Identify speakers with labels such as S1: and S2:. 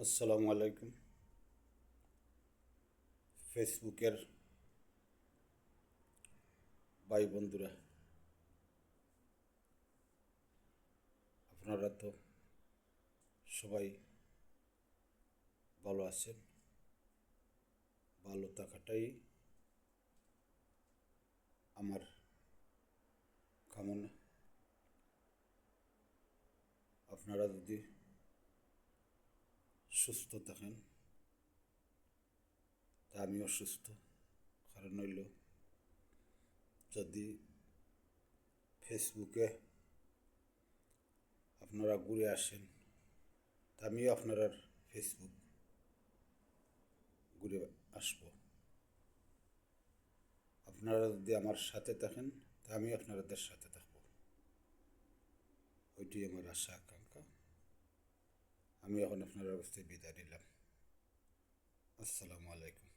S1: আসসালামু আলাইকুম। ফেসবুকের ভাই বন্ধুরা, আপনারা তো সবাই ভালো আছেন। ভালো থাকাটাই আমার কামনা। আপনারা যদি সুস্থ থাকেন তা আমিও সুস্থ। কারণ হইল, যদি ফেসবুকে আপনারা ঘুরে আসেন তা আমিও আপনার ফেসবুক ঘুরে আসবো। আপনারা যদি আমার সাথে থাকেন তা আমি আপনাদের সাথে থাকবো। ওইটি আমার আশা আকাঙ্ক্ষা। আমি এখন আপনার কাছ থেকে বিদায় নিলাম। আসসালামু আলাইকুম।